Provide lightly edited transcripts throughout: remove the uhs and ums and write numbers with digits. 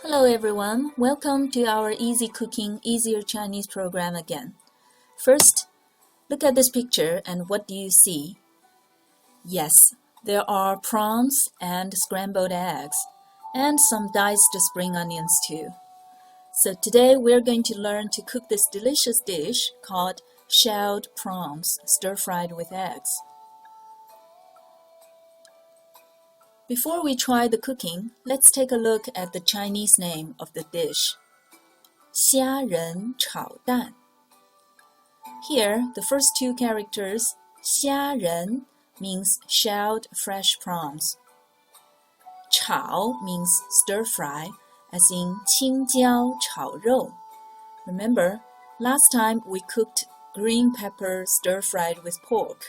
Hello everyone, welcome to our Easy Cooking, Easier Chinese program again. First, look at this picture and what do you see? Yes, there are prawns and scrambled eggs, and some diced spring onions too. So today we're going to learn to cook this delicious dish called shelled prawns stir-fried with eggs. Before we try the cooking, let's take a look at the Chinese name of the dish. 虾仁炒蛋. Here, the first two characters, 虾仁 means shelled fresh prawns. 炒 means stir-fry, as in 青椒炒肉. Remember, last time we cooked green pepper stir-fried with pork.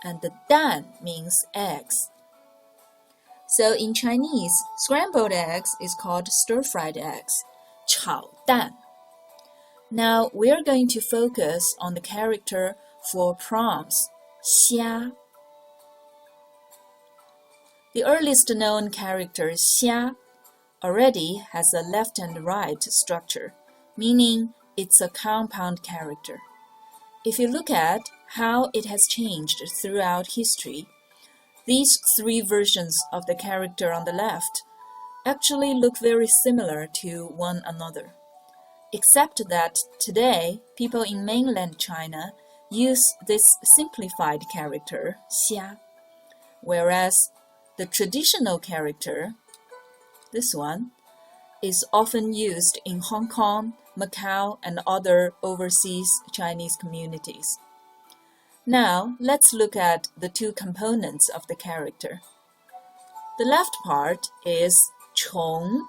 And the 蛋 means eggs. So in Chinese, scrambled eggs is called stir-fried eggs, 炒蛋. Now we're going to focus on the character for prawns, 虾. The earliest known character, 虾, already has a left and right structure, meaning it's a compound character. If you look at how it has changed throughout history, these three versions of the character on the left actually look very similar to one another, except that today people in mainland China use this simplified character, 虾, whereas the traditional character, this one, is often used in Hong Kong, Macau, and other overseas Chinese communities. Now, let's look at the two components of the character. The left part is 虫,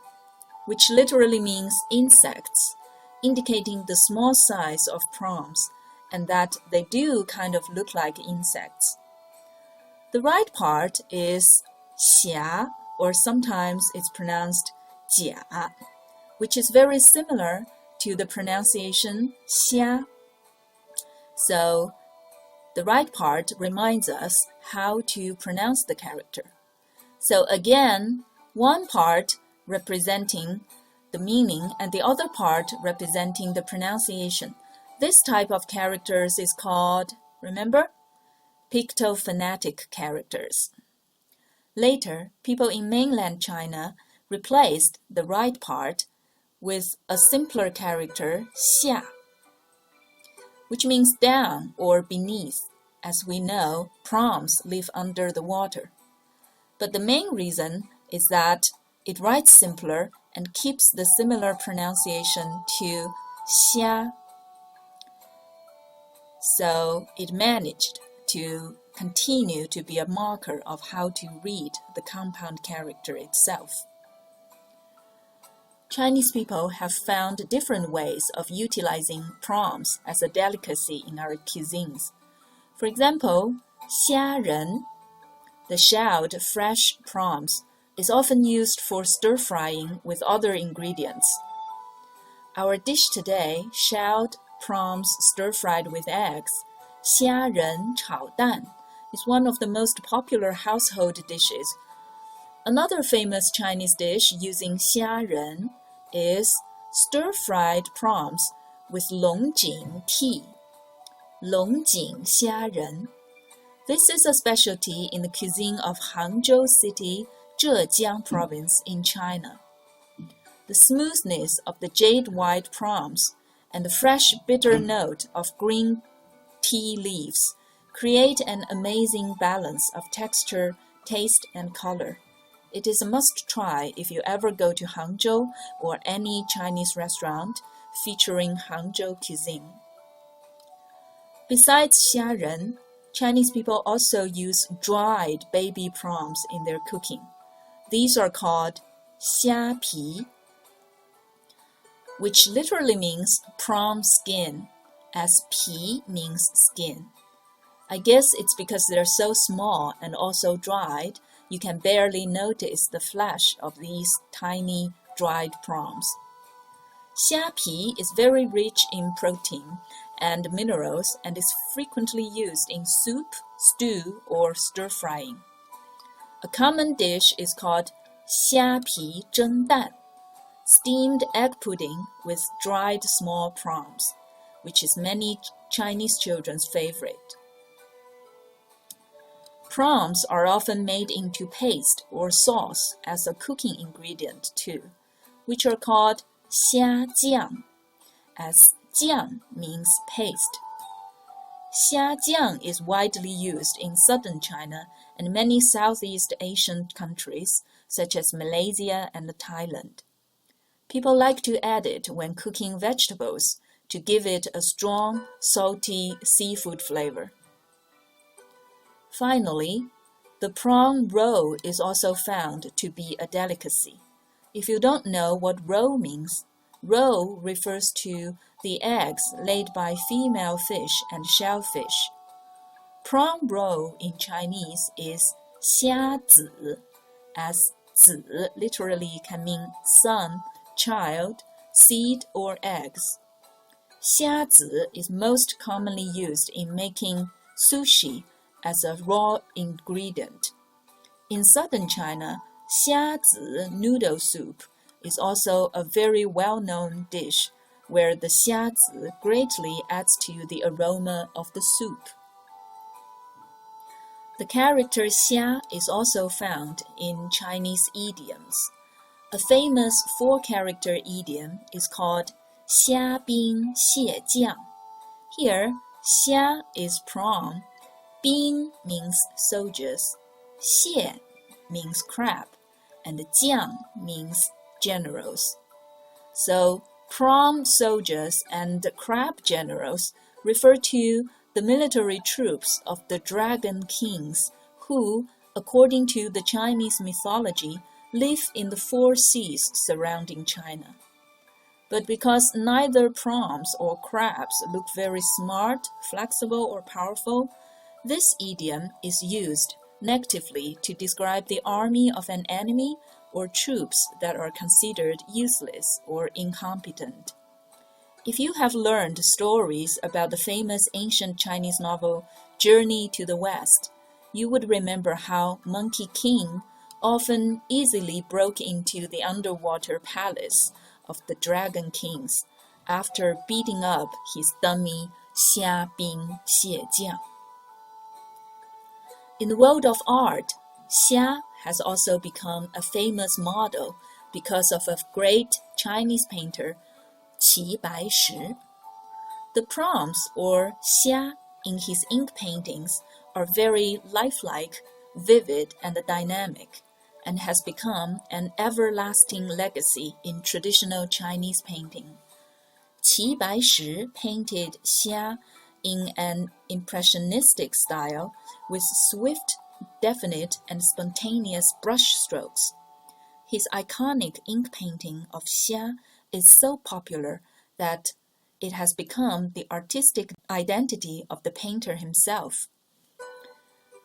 which literally means insects, indicating the small size of prawns and that they do kind of look like insects. The right part is 虾, or sometimes it's pronounced 甲, which is very similar to the pronunciation 虾. So, the right part reminds us how to pronounce the character. So again, one part representing the meaning and the other part representing the pronunciation. This type of characters is called, remember, pictophonetic characters. Later, people in mainland China replaced the right part with a simpler character, 下, which means down or beneath. As we know, prawns live under the water. But the main reason is that it writes simpler and keeps the similar pronunciation to 虾. So it managed to continue to be a marker of how to read the compound character itself. Chinese people have found different ways of utilizing prawns as a delicacy in our cuisines. For example, 虾仁, the shelled fresh prawns, is often used for stir-frying with other ingredients. Our dish today, shelled prawns stir-fried with eggs, 虾仁炒蛋, is one of the most popular household dishes. Another famous Chinese dish using 虾仁 is stir-fried prawns with 龙井 tea. 龙井虾仁. This is a specialty in the cuisine of Hangzhou City, Zhejiang Province in China. The smoothness of the jade-white prawns and the fresh bitter note of green tea leaves create an amazing balance of texture, taste, and color. It is a must-try if you ever go to Hangzhou or any Chinese restaurant featuring Hangzhou cuisine. Besides 虾仁, Chinese people also use dried baby prawns in their cooking. These are called 虾皮, which literally means prawn skin, as 皮 means skin. I guess it's because they're so small and also dried, you can barely notice the flesh of these tiny dried prawns. 虾皮 is very rich in protein and minerals and is frequently used in soup, stew, or stir-frying. A common dish is called 虾皮蒸蛋, steamed egg pudding with dried small prawns, which is many Chinese children's favorite. Prawns are often made into paste or sauce as a cooking ingredient too, which are called xiajiang, as jiang means paste. Xiajiang is widely used in southern China and many Southeast Asian countries, such as Malaysia and Thailand. People like to add it when cooking vegetables to give it a strong, salty seafood flavor. Finally, the prawn roe is also found to be a delicacy. If you don't know what roe means, roe refers to the eggs laid by female fish and shellfish. Prawn roe in Chinese is xiazi, as zi literally can mean son, child, seed, or eggs. Xiazi is most commonly used in making sushi as a raw ingredient. In southern China, xiazi noodle soup is also a very well-known dish where the xiazi greatly adds to the aroma of the soup. The character xia is also found in Chinese idioms. A famous four-character idiom is called xia bing xie jiang. Here, xia is prawn, bing means soldiers, xie means crab, and jiang means generals. So, prawn soldiers and crab generals refer to the military troops of the dragon kings who, according to the Chinese mythology, live in the four seas surrounding China. But because neither prawns or crabs look very smart, flexible, or powerful, this idiom is used negatively to describe the army of an enemy or troops that are considered useless or incompetent. If you have learned stories about the famous ancient Chinese novel Journey to the West, you would remember how Monkey King often easily broke into the underwater palace of the Dragon Kings after beating up his dummy Xia Bing Xie Jiang. In the world of art, Xia has also become a famous model because of a great Chinese painter, Qi Baishi. The prawns, or xia, in his ink paintings are very lifelike, vivid, and dynamic, and has become an everlasting legacy in traditional Chinese painting. Qi Baishi painted xia in an impressionistic style with swift, definite, and spontaneous brush strokes. His iconic ink painting of xia is so popular that it has become the artistic identity of the painter himself.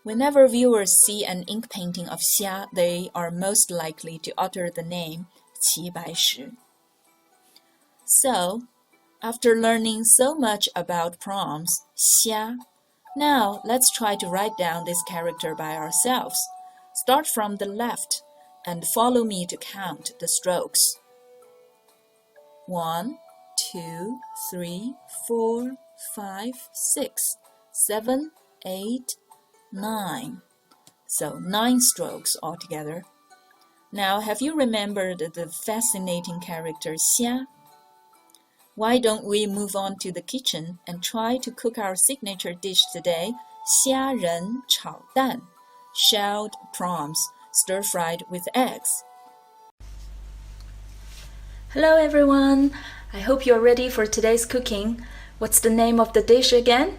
Whenever viewers see an ink painting of xia, they are most likely to utter the name Qi Baishi. So, after learning so much about prawns, xia, now let's try to write down this character by ourselves. Start from the left and follow me to count the strokes. 1, 2, 3, 4, 5, 6, 7, 8, 9. So 9 strokes altogether. Now, have you remembered the fascinating character xia? Why don't we move on to the kitchen and try to cook our signature dish today, 虾仁炒蛋, shelled prawns stir-fried with eggs. Hello everyone! I hope you're ready for today's cooking. What's the name of the dish again?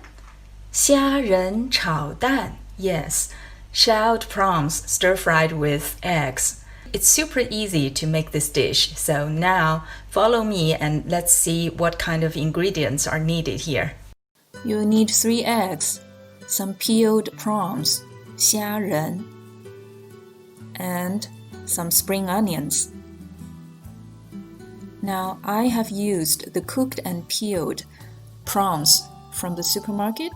虾仁炒蛋. Yes, shelled prawns stir-fried with eggs. It's super easy to make this dish, so now follow me and let's see what kind of ingredients are needed here. You'll need 3 eggs, some peeled prawns, 虾仁, and some spring onions. Now I have used the cooked and peeled prawns from the supermarket.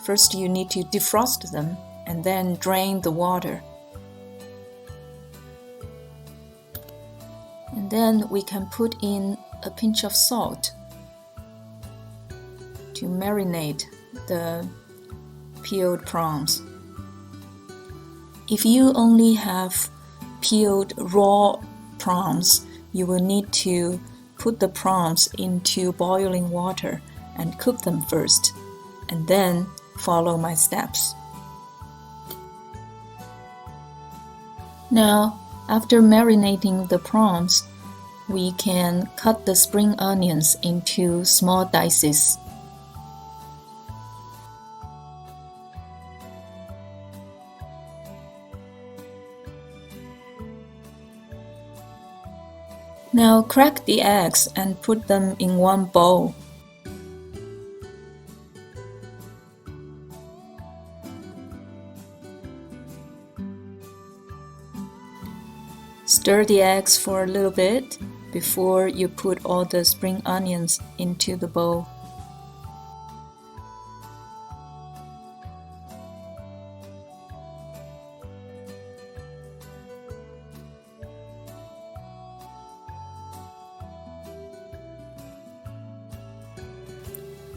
First you need to defrost them and then drain the water. And then we can put in a pinch of salt to marinate the peeled prawns. If you only have peeled raw prawns, you will need to put the prawns into boiling water and cook them first, and then follow my steps. Now, after marinating the prawns, we can cut the spring onions into small dices. Now crack the eggs and put them in one bowl. Stir the eggs for a little bit before you put all the spring onions into the bowl.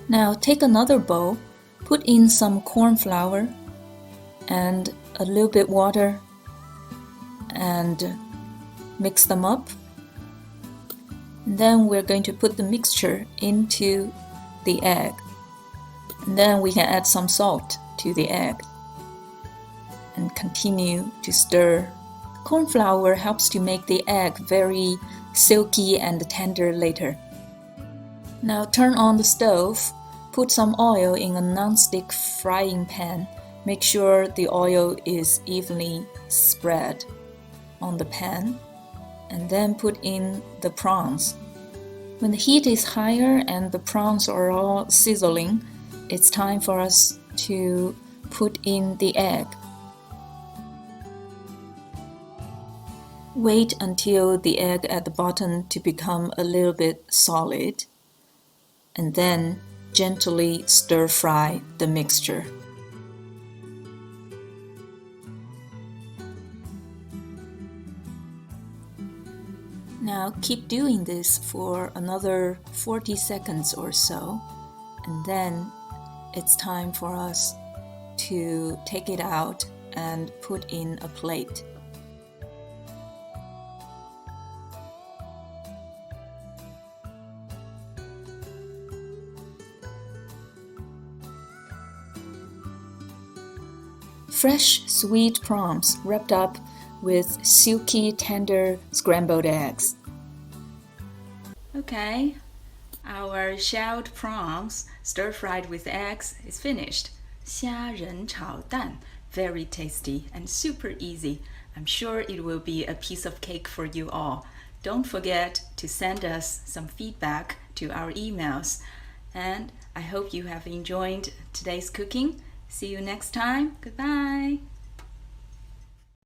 Now take another bowl, put in some corn flour and a little bit water and mix them up. And then we're going to put the mixture into the egg. And then we can add some salt to the egg and continue to stir. Corn flour helps to make the egg very silky and tender later. Now turn on the stove, put some oil in a non-stick frying pan. Make sure the oil is evenly spread on the pan, and then put in the prawns. When the heat is higher and the prawns are all sizzling, it's time for us to put in the egg. Wait until the egg at the bottom to become a little bit solid, and then gently stir fry the mixture. Now keep doing this for another 40 seconds or so, and then it's time for us to take it out and put in a plate. Fresh, sweet prawns wrapped up with silky, tender scrambled eggs. Okay, our shelled prawns stir-fried with eggs is finished. 虾仁炒蛋, very tasty and super easy. I'm sure it will be a piece of cake for you all. Don't forget to send us some feedback to our emails. And I hope you have enjoyed today's cooking. See you next time. Goodbye.